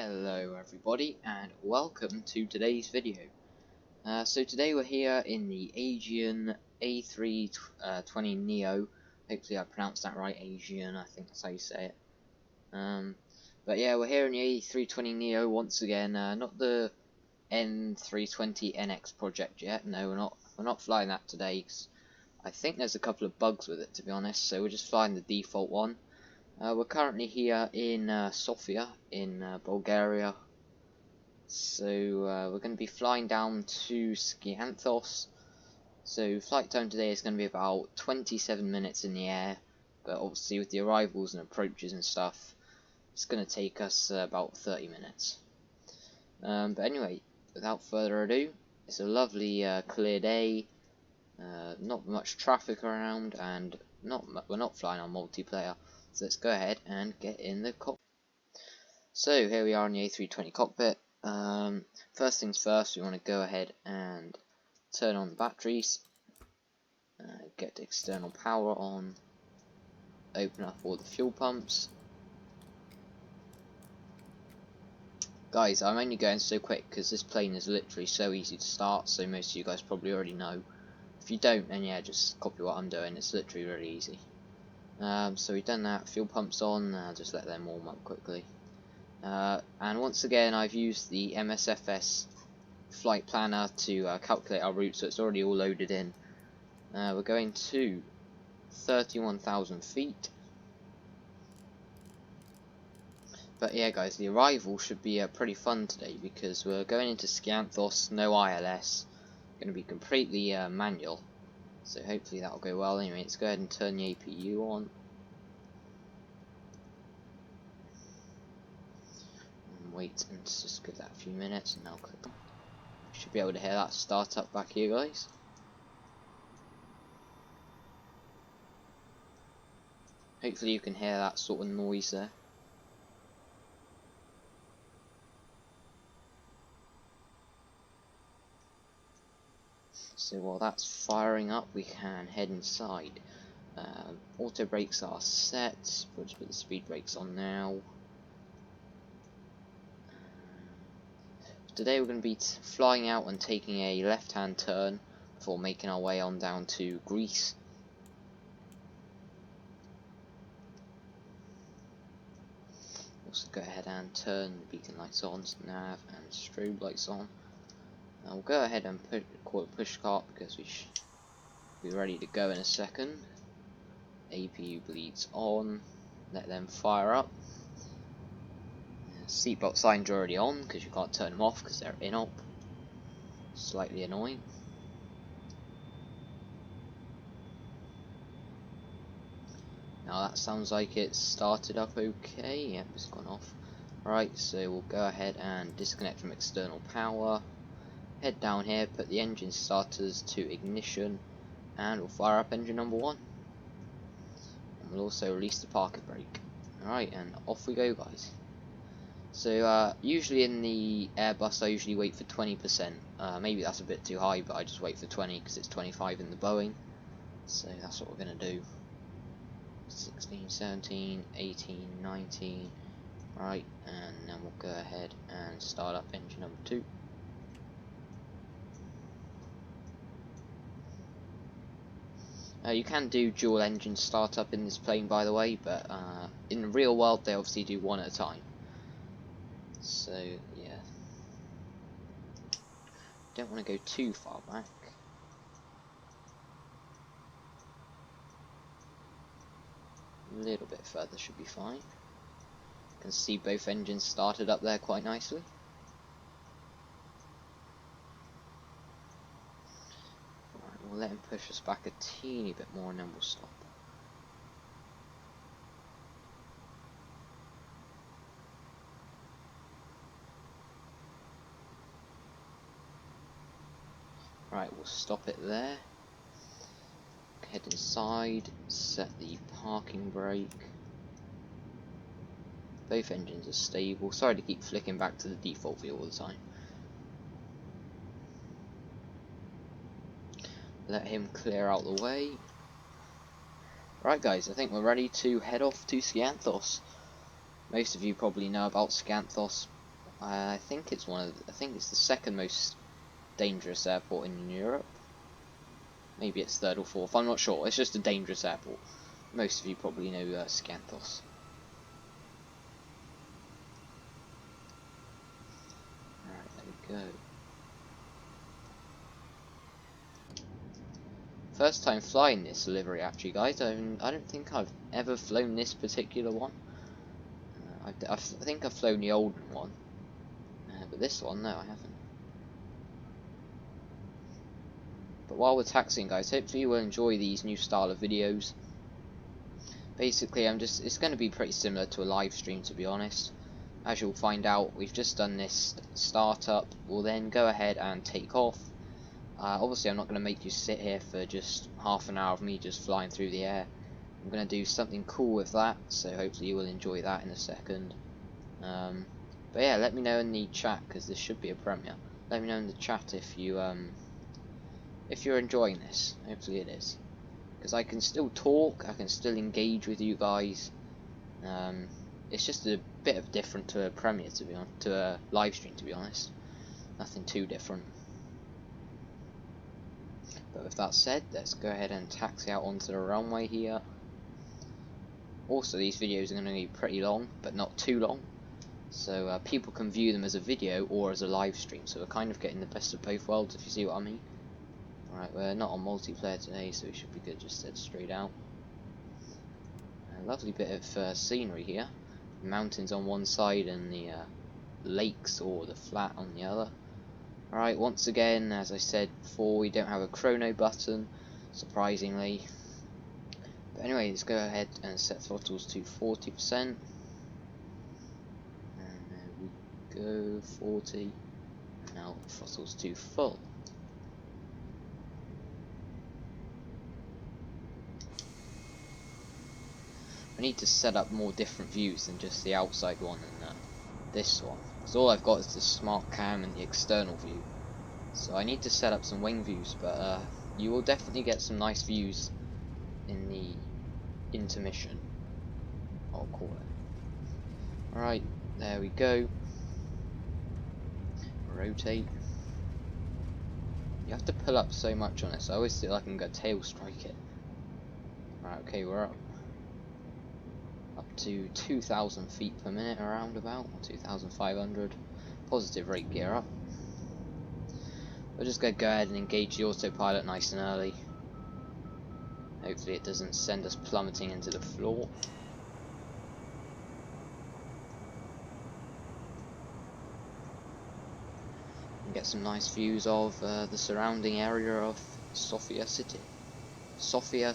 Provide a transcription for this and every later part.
Hello everybody and welcome to today's video. So today we're here in the Aegean A320neo. Hopefully I pronounced that right, Aegean, I think that's how you say it. But yeah, we're here in the A320neo once again. Not the N320NX project yet. No, we're not flying that today, 'cause I think there's a couple of bugs with it, to be honest. So we're just flying the default one. We're currently here in Sofia in Bulgaria, so we're going to be flying down to Skiathos. So flight time today is going to be about 27 minutes in the air, but obviously with the arrivals and approaches and stuff, it's going to take us about 30 minutes. But anyway, without further ado, it's a lovely clear day, not much traffic around, and we're not flying on multiplayer. So let's go ahead and get in the cockpit. So here we are in the A320 cockpit. First things first, we want to go ahead and turn on the batteries, get the external power on, open up all the fuel pumps. Guys, I'm only going so quick because this plane is literally so easy to start, so most of you guys probably already know. If you don't, then yeah, just copy what I'm doing, it's literally really easy. So we've done that, fuel pumps on, just let them warm up quickly. And once again I've used the msfs flight planner to calculate our route, so it's already all loaded in. We're going to 31,000 feet. But yeah guys, the arrival should be pretty fun today because we're going into Skiathos, no ILS, going to be completely manual. So hopefully that'll go well. Anyway, let's go ahead and turn the APU on. And wait and just give that a few minutes and I'll click on. Should be able to hear that start up back here, guys. Hopefully you can hear that sort of noise there. So while that's firing up, we can head inside. Auto brakes are set. We'll just put the speed brakes on now. Today we're going to be flying out and taking a left-hand turn before making our way on down to Greece. Also go ahead and turn the beacon lights on, nav and strobe lights on. We'll go ahead and call it push start because we should be ready to go in a second. APU bleeds on, let them fire up. Seatbelt signs are already on because you can't turn them off because they're in op. Slightly annoying. Now that sounds like it's started up okay. Yep, it's gone off. Right, so we'll go ahead and disconnect from external power. Head down here, put the engine starters to ignition, and we'll fire up engine number 1. And we'll also release the parking brake. Alright, and off we go, guys. So usually in the Airbus I usually wait for 20%. Maybe that's a bit too high, but I just wait for 20 because it's 25 in the Boeing. So that's what we're going to do. 16, 17, 18, 19. Right, and then we'll go ahead and start up engine number 2. You can do dual engine startup in this plane, by the way, but in the real world they obviously do one at a time. So yeah, don't want to go too far back. A little bit further should be fine. You can see both engines started up there quite nicely. We'll let him push us back a teeny bit more and then we'll stop. Right, we'll stop it there. Head inside, set the parking brake. Both engines are stable. Sorry to keep flicking back to the default view all the time. Let him clear out the way. Right guys, I think we're ready to head off to Skiathos. Most of you probably know about Skiathos I think it's I think it's the second most dangerous airport in Europe. Maybe it's third or fourth, I'm not sure. It's just a dangerous airport. Most of you probably know Skiathos. Alright, there we go. First time flying this livery actually, guys. I don't think I've ever flown this particular one. I think I've flown the old one. But this one, no, I haven't. But while we're taxiing, guys, hopefully you will enjoy these new style of videos. Basically, it's going to be pretty similar to a live stream, to be honest. As you'll find out, we've just done this startup. We'll then go ahead and take off. Obviously, I'm not going to make you sit here for just half an hour of me just flying through the air. I'm going to do something cool with that, so hopefully you will enjoy that in a second. But yeah, let me know in the chat, because this should be a premiere. Let me know in the chat if you're enjoying this. Hopefully it is, because I can still talk, I can still engage with you guys. It's just a bit of different to a premiere, to be honest, to a live stream, to be honest. Nothing too different. But with that said, let's go ahead and taxi out onto the runway here. Also, these videos are going to be pretty long, but not too long, so people can view them as a video or as a live stream, so we're kind of getting the best of both worlds, if you see what I mean. Alright, we're not on multiplayer today, so we should be good, just head straight out. A lovely bit of scenery here. Mountains on one side and the lakes or the flat on the other. Alright, once again, as I said before, we don't have a chrono button, surprisingly. But anyway, let's go ahead and set throttles to 40%. And there we go, 40. And now throttles to full. I need to set up more different views than just the outside one and this one, because all I've got is the smart cam and the external view. So I need to set up some wing views, but you will definitely get some nice views in the intermission, I'll call it. Alright, there we go. Rotate. You have to pull up so much on this. I always feel like I can go tail strike it. Right, okay, we're up to 2,000 feet per minute around about, or 2,500. Positive rate gear up. We're just going to go ahead and engage the autopilot nice and early. Hopefully it doesn't send us plummeting into the floor. And get some nice views of the surrounding area of Sofia city. Sofia,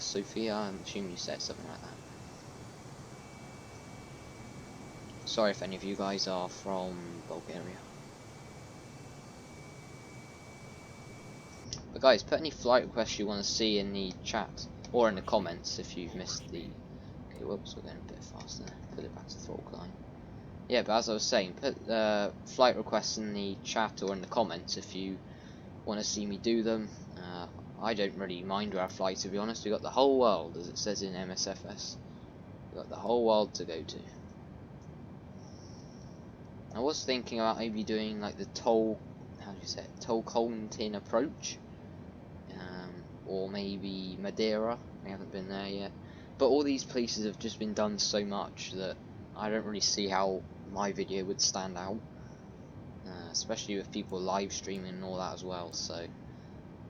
I'm assuming you said something like that. Sorry if any of you guys are from Bulgaria. But guys, put any flight requests you want to see in the chat or in the comments if you've missed the. Okay, whoops, we're going a bit faster. Put it back to throttle climb. Yeah, but as I was saying, put flight requests in the chat or in the comments if you want to see me do them. I don't really mind where I fly, to be honest. We've got the whole world, as it says in msfs. We've got the whole world to go to. I was thinking about maybe doing like the Tolkien approach, or maybe Madeira. We haven't been there yet, but all these places have just been done so much that I don't really see how my video would stand out, especially with people live streaming and all that as well. So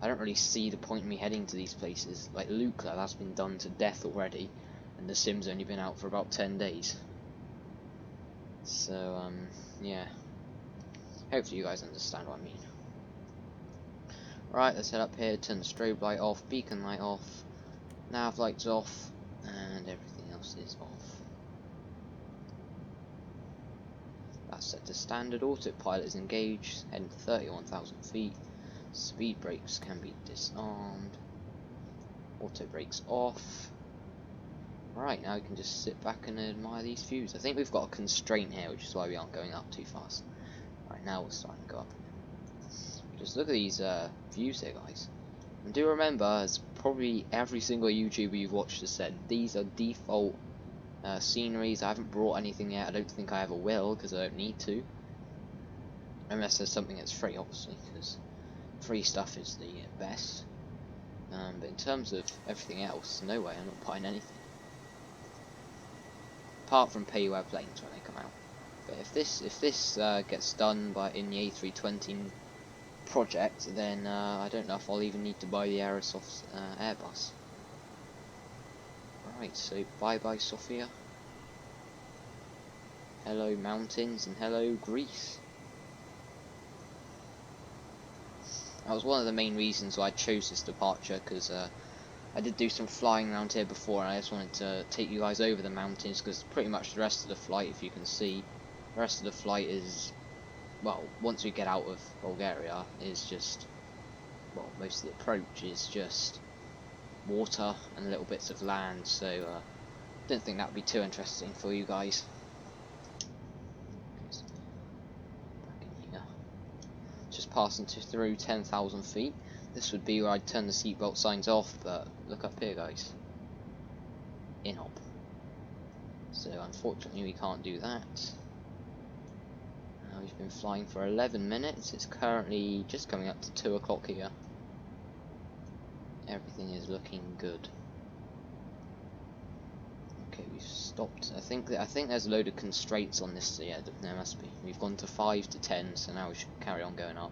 I don't really see the point in me heading to these places. Like Lukla, that's been done to death already, and the Sim's only been out for about 10 days. So yeah, hopefully you guys understand what I mean. Right, let's head up here, turn the strobe light off, beacon light off, nav lights off, and everything else is off. That's set to standard. Autopilot is engaged, heading to 31,000 feet. Speed brakes can be disarmed. Auto brakes off. Right, now we can just sit back and admire these views. I think we've got a constraint here, which is why we aren't going up too fast. Right, now we're starting to go up again. Just look at these views here, guys. And do remember, as probably every single YouTuber you've watched has said, these are default sceneries. I haven't brought anything yet. I don't think I ever will, because I don't need to. unless there's something that's free, obviously, because free stuff is the best. But in terms of everything else, no way, I'm not buying anything. Apart from payware planes when they come out. But if this gets done in the A320 project, then I don't know if I'll even need to buy the Aerosoft Airbus. Right, so bye bye Sofia. Hello mountains and hello Greece. That was one of the main reasons why I chose this departure, because I did do some flying around here before, and I just wanted to take you guys over the mountains, because pretty much the rest of the flight, if you can see, the rest of the flight is, well, once we get out of Bulgaria, is just, well, most of the approach is just water and little bits of land, so didn't think that would be too interesting for you guys. Back in here. Just passing through 10,000 feet. This would be where I'd turn the seatbelt signs off, but look up here guys. Inop. So unfortunately we can't do that. We've been flying for 11 minutes, it's currently just coming up to 2 o'clock here. Everything is looking good. Okay, we've stopped. I think there's a load of constraints on this, so yeah, there must be. We've gone to 5 to 10, so now we should carry on going up.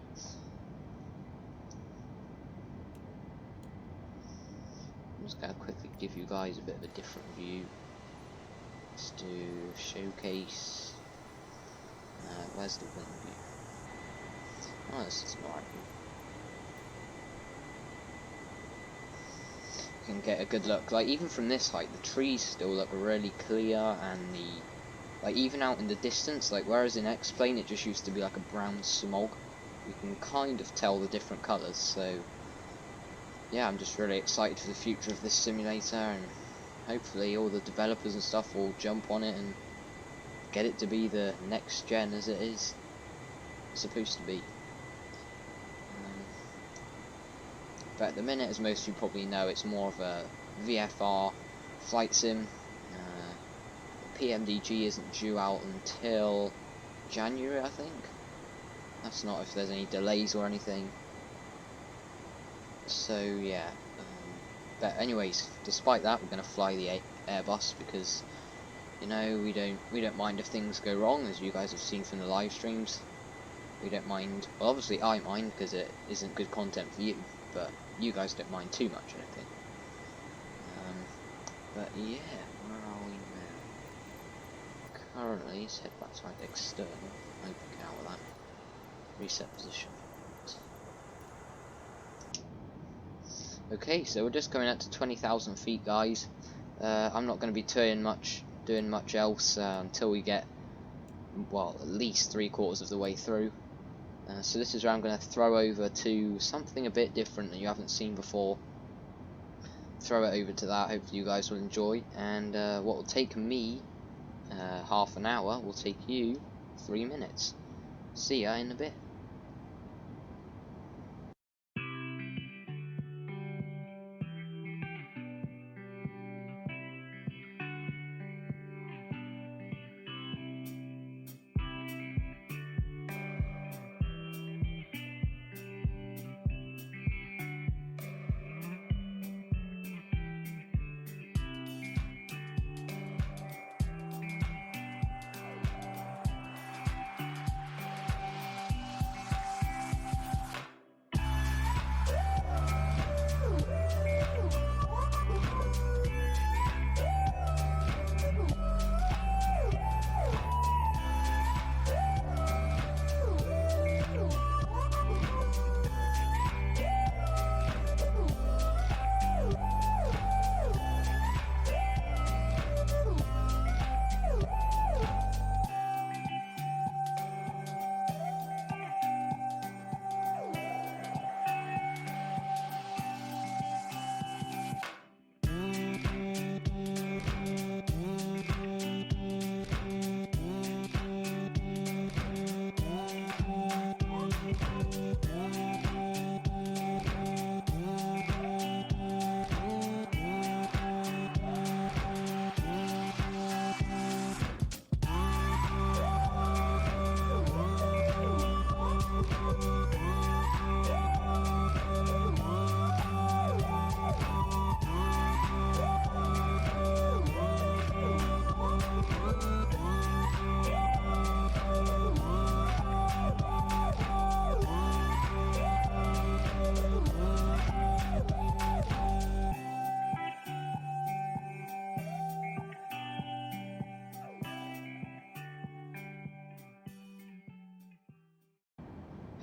I'm just going to quickly give you guys a bit of a different view. Let's do showcase. Where's the wing view? Oh, this is alright. You can get a good look. Like even from this height, the trees still look really clear, and like even out in the distance, like whereas in X-Plane it just used to be like a brown smog, you can kind of tell the different colours. So yeah, I'm just really excited for the future of this simulator, and hopefully all the developers and stuff will jump on it and get it to be the next gen as it is supposed to be. But at the minute, as most of you probably know, it's more of a VFR flight sim. PMDG isn't due out until January, I think. That's not if there's any delays or anything. So yeah. But anyways, despite that, we're going to fly the Airbus because, you know, we don't mind if things go wrong, as you guys have seen from the live streams. We don't mind. Well, obviously I mind because it isn't good content for you, but you guys don't mind too much, I don't think. But yeah, where are we now? Currently, let's head back to our external. Get out of that. Reset position. Okay, so we're just coming up to 20,000 feet, guys. I'm not going to be doing much else until we get, well, at least 3/4 of the way through. So this is where I'm going to throw over to something a bit different that you haven't seen before. Throw it over to that, hopefully you guys will enjoy, and what will take me half an hour will take you 3 minutes. See ya in a bit.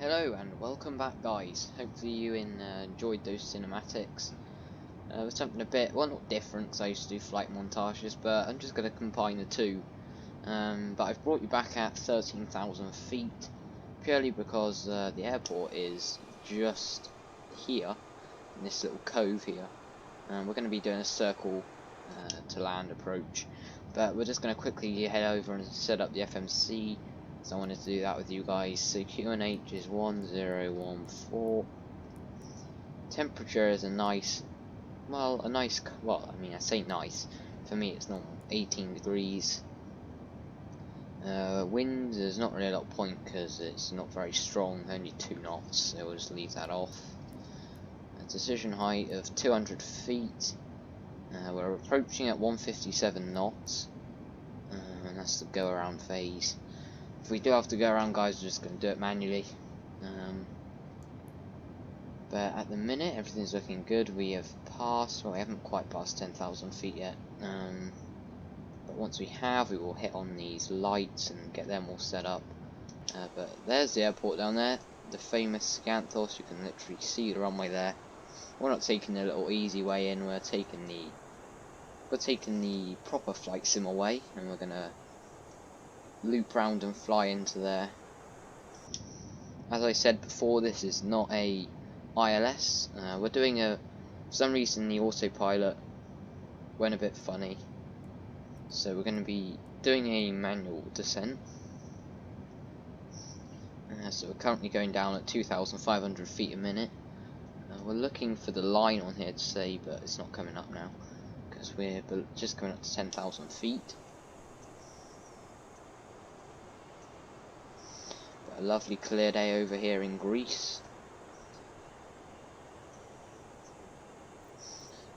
Hello and welcome back, guys. Hopefully you enjoyed those cinematics. It was something a bit, well, not different because I used to do flight montages, but I'm just going to combine the two. But I've brought you back at 13,000 feet purely because the airport is just here in this little cove here. We're going to be doing a circle to land approach, but we're just going to quickly head over and set up the FMC. So I wanted to do that with you guys. So QNH is 1014. Temperature is I say nice. For me it's normal, 18 degrees. Wind, there's not really a lot of point because it's not very strong, only 2 knots, so we'll just leave that off. A decision height of 200 feet. We're approaching at 157 knots, and that's the go around phase. If we do have to go around, guys, we're just going to do it manually. But at the minute, everything's looking good. We have passed, well, we haven't quite passed 10,000 feet yet. But once we have, we will hit on these lights and get them all set up. But there's the airport down there, the famous Skiathos. You can literally see the runway there. We're not taking the little easy way in. We're taking the proper flight sim way, and we're gonna loop round and fly into there. As I said before, this is not a ILS. We're doing for some reason the autopilot went a bit funny, so we're going to be doing a manual descent. So we're currently going down at 2,500 feet a minute. We're looking for the line on here to say, but it's not coming up now because we're just coming up to 10,000 feet. A lovely clear day over here in Greece.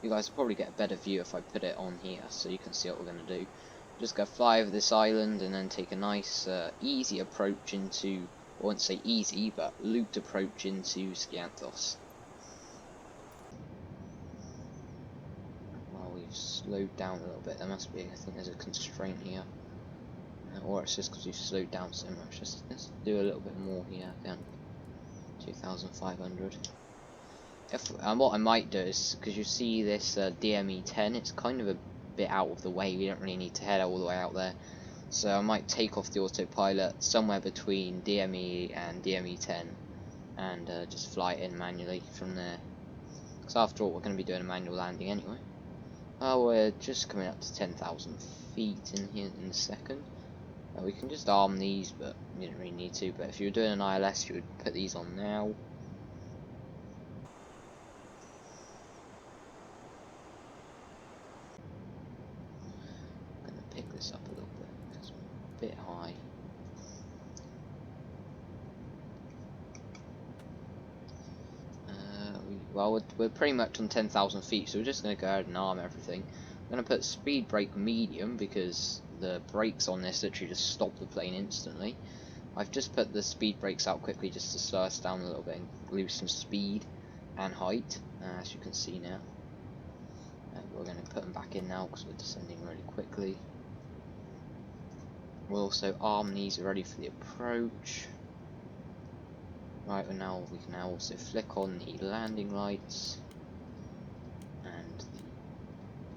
You guys will probably get a better view if I put it on here so you can see what we're going to do. Just go fly over this island and then take a nice easy approach into, I won't say easy, but looped approach into Skiathos. Well, we've slowed down a little bit. There must be, I think there's a constraint here. Or it's just because we've slowed down so much. Let's do a little bit more here again. 2,500. What I might do is, because you see this DME-10, it's kind of a bit out of the way. We don't really need to head all the way out there. So I might take off the autopilot somewhere between DME and DME-10 and just fly it in manually from there. Because after all, we're going to be doing a manual landing anyway. We're just coming up to 10,000 feet in here in a second. We can just arm these, but you don't really need to. But if you were doing an ILS, you would put these on now. I'm going to pick this up a little bit because I'm a bit high. We're pretty much on 10,000 feet, so we're just going to go ahead and arm everything. I'm going to put speed brake medium because the brakes on this literally just stop the plane instantly. I've just put the speed brakes out quickly just to slow us down a little bit and lose some speed and height, as you can see now. We're going to put them back in now because we're descending really quickly. We'll also arm these ready for the approach. Right, we can now also flick on the landing lights and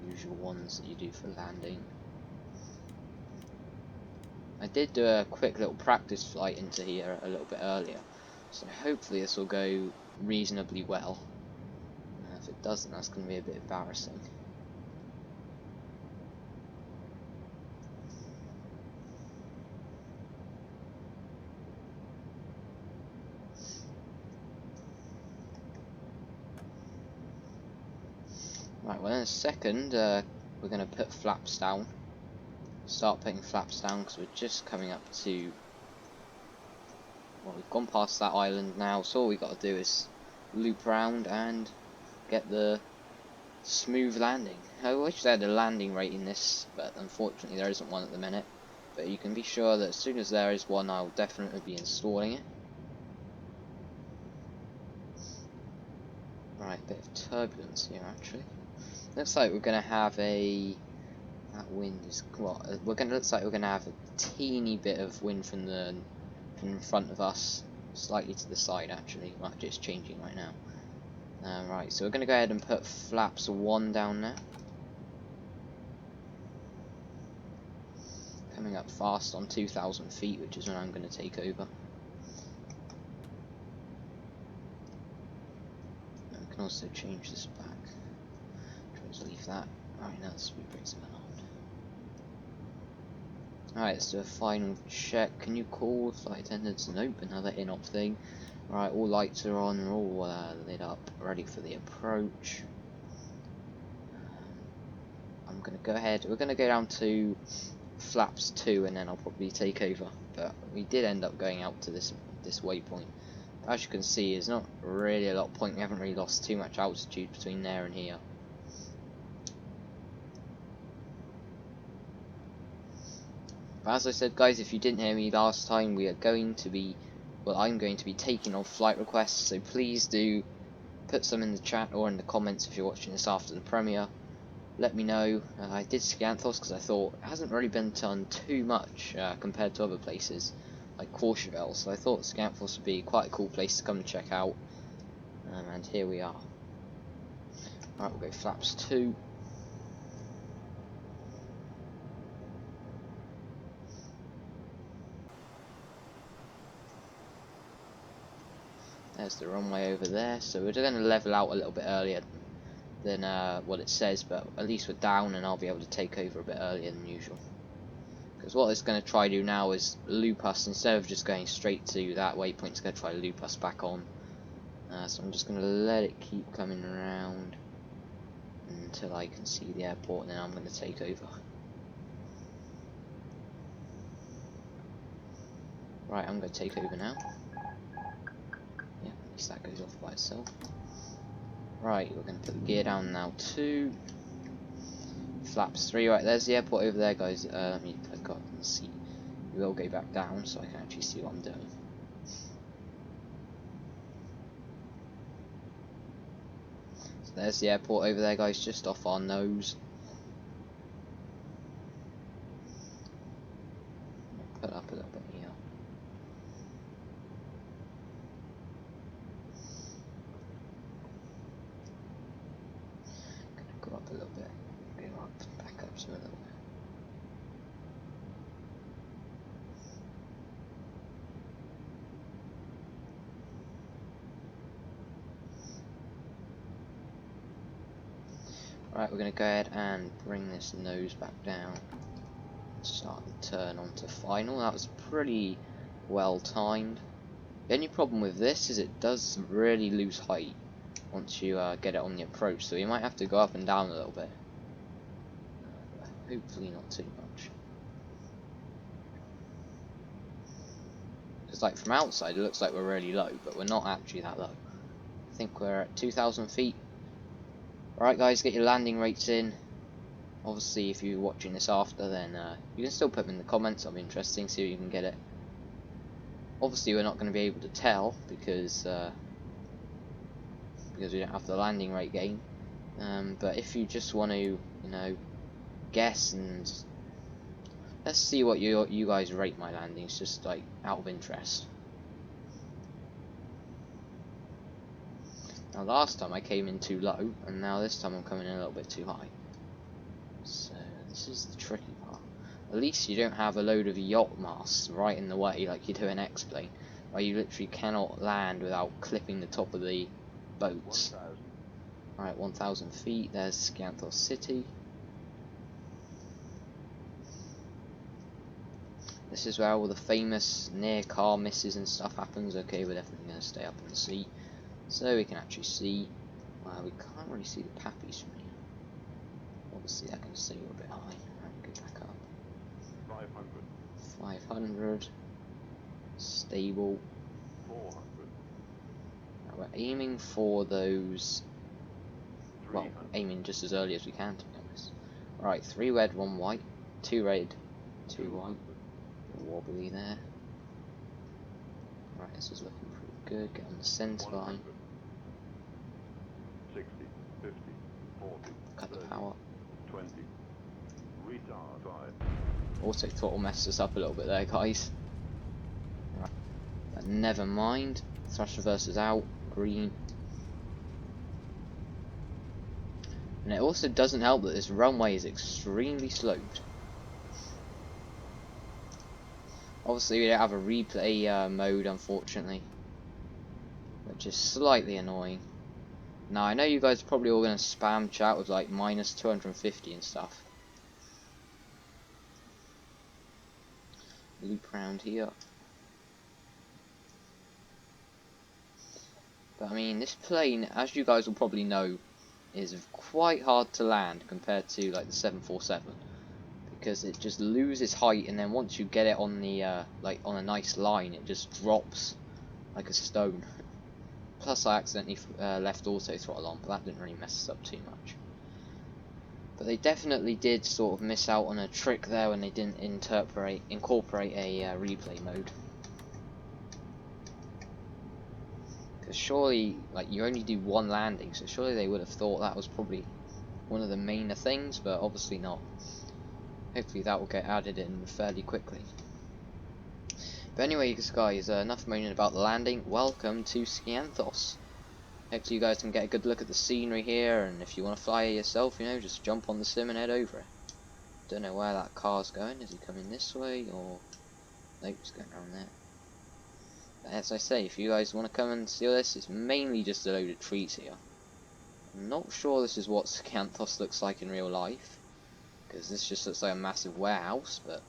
the usual ones that you do for landing. I did do a quick little practice flight into here a little bit earlier, so hopefully this will go reasonably well. If it doesn't, that's going to be a bit embarrassing. Right, well in a second we're going to put flaps down. Start putting flaps down because we're just coming up to, well, we've gone past that island now, so all we've got to do is loop around and get the smooth landing. I wish they had a landing rate in this, but unfortunately there isn't one at the minute. But you can be sure that as soon as there is one, I'll definitely be installing it. Right, a bit of turbulence here actually. Looks like we're going to have that wind is looks like we're going to have a teeny bit of wind from in front of us. slightly to the side actually. Well, actually it's changing right now. Right, so we're going to go ahead and put flaps 1 down now. Coming up fast on 2,000 feet, which is when I'm going to take over. And we can also change this back. Try to leave that. Right, now the speed brakes are on. Alright, let's do a final check. Can you call flight attendants? Nope, another in-op thing. Right, all lights are on, we're all lit up, ready for the approach. I'm going to go ahead, we're going to go down to flaps 2 and then I'll probably take over. But we did end up going out to this waypoint. As you can see, there's not really a lot of point, we haven't really lost too much altitude between there and here. But as I said guys, if you didn't hear me last time, we are going to be, well, I'm going to be taking on flight requests, so please do put some in the chat or in the comments if you're watching this after the premiere. Let me know. I did Skiathos because I thought it hasn't really been done too much compared to other places like Courchevel, so I thought Skiathos would be quite a cool place to come and check out, and here we are. Alright, we'll go flaps 2. There's the runway over there, so we're going to level out a little bit earlier than what it says, but at least we're down and I'll be able to take over a bit earlier than usual. Because what it's going to try to do now is loop us, instead of just going straight to that waypoint, it's going to try to loop us back on. So I'm just going to let it keep coming around until I can see the airport, and then I'm going to take over. Right, I'm going to take over now. Yeah, at least that goes off by itself. Right, we're going to put the gear down now too. Flaps 3, right, there's the airport over there guys. Let me click up and see. We will go back down so I can actually see what I'm doing. So there's the airport over there guys, just off our nose. Put up a little bit here. Gonna go up a little bit. Go up, back up to a little bit. Right, we're going to go ahead and bring this nose back down. Start the turn onto final. That was pretty well timed. The only problem with this is it does really lose height once you get it on the approach, so you might have to go up and down a little bit. Hopefully not too much. Because like from outside it looks like we're really low, but we're not actually that low. I think we're at 2,000 feet. Alright guys, get your landing rates in. Obviously if you're watching this after, then you can still put them in the comments. It'll be interesting, see if you can get it. Obviously we're not going to be able to tell because we don't have the landing rate gain. But if you just want to, you know, guess, and let's see what you guys rate my landings, just like out of interest. Now last time I came in too low, and now this time I'm coming in a little bit too high. So this is the tricky part. At least you don't have a load of yacht masts right in the way like you do in X-Plane, where you literally cannot land without clipping the top of the boats. Alright, 1,000 feet, there's Skiathos City. This is where all the famous near car misses and stuff happens. Okay, we're definitely going to stay up in the sea, so we can actually see. We can't really see the pappies from here. Obviously, I can see we're a bit high. Alright, go back up. 500. 500. Stable. 400. Right, we're aiming for those. Well, aiming just as early as we can, to be honest. Right, 3 red, 1 white. 2 red, 2 white. Wobbly there. Right, this is looking pretty good. Get on the centre line. 60, 50, 40, Cut 30, the power. 20. Retard 5. Auto throttle messed us up a little bit there, guys. Right. Never mind. Thrust reversers out. Green. And it also doesn't help that this runway is extremely sloped. Obviously we don't have a replay mode, unfortunately, which is slightly annoying. Now I know you guys are probably all going to spam chat with like minus 250 and stuff. Loop round here. But I mean, this plane, as you guys will probably know, is quite hard to land compared to like the 747, because it just loses height, and then once you get it on the like on a nice line, it just drops like a stone. Plus I accidentally left auto throttle on, but that didn't really mess us up too much. But they definitely did sort of miss out on a trick there when they didn't incorporate a replay mode. Because surely, like, you only do one landing, so surely they would have thought that was probably one of the main things, but obviously not. Hopefully that will get added in fairly quickly. But anyway, guys, enough moaning about the landing. Welcome to Skiathos. Hopefully you guys can get a good look at the scenery here, and if you want to fly it yourself, you know, just jump on the sim and head over it. Don't know where that car's going. Is he coming this way, or... Nope, he's going around there. But as I say, if you guys want to come and see this, it's mainly just a load of trees here. I'm not sure this is what Skiathos looks like in real life, because this just looks like a massive warehouse, but...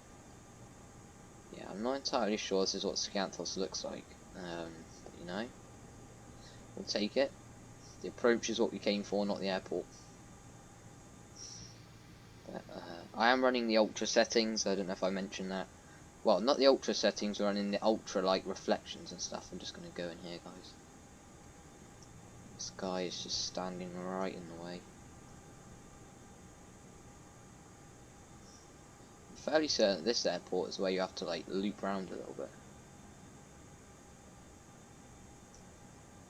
yeah, I'm not entirely sure this is what Skiathos looks like. But you know, we'll take it. The approach is what we came for, not the airport. But, I am running the ultra settings. I don't know if I mentioned that. Well, not the ultra settings. We're running the ultra light reflections and stuff. I'm just going to go in here, guys. This guy is just standing right in the way. I'm fairly certain that this airport is where you have to like loop around a little bit.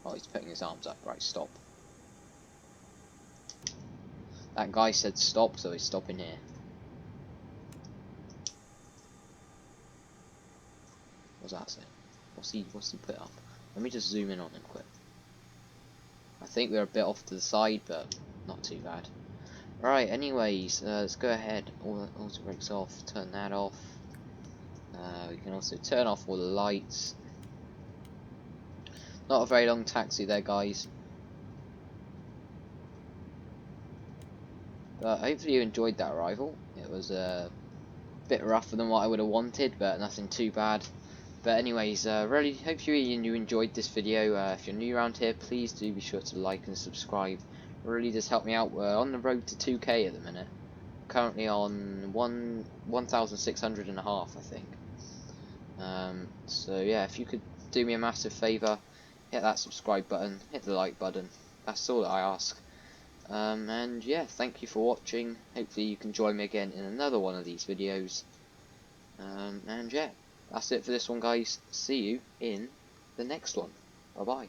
Oh, he's putting his arms up. Right, stop. That guy said stop, so he's stopping here. What's that say? What's he put up? Let me just zoom in on him quick. I think we're a bit off to the side, but not too bad. Right, anyways, let's go ahead. Auto brakes off, turn that off. We can also turn off all the lights. Not a very long taxi there, guys. But hopefully you enjoyed that arrival. It was a bit rougher than what I would have wanted, but nothing too bad. But anyways, really hope you enjoyed this video. If you're new around here, please do be sure to like and subscribe. It really does help me out. We're on the road to 2K at the minute. Currently on 1,600 and a half, I think. So yeah, if you could do me a massive favour, hit that subscribe button, hit the like button. That's all that I ask. And yeah, thank you for watching. Hopefully you can join me again in another one of these videos. And yeah, that's it for this one, guys. See you in the next one. Bye bye.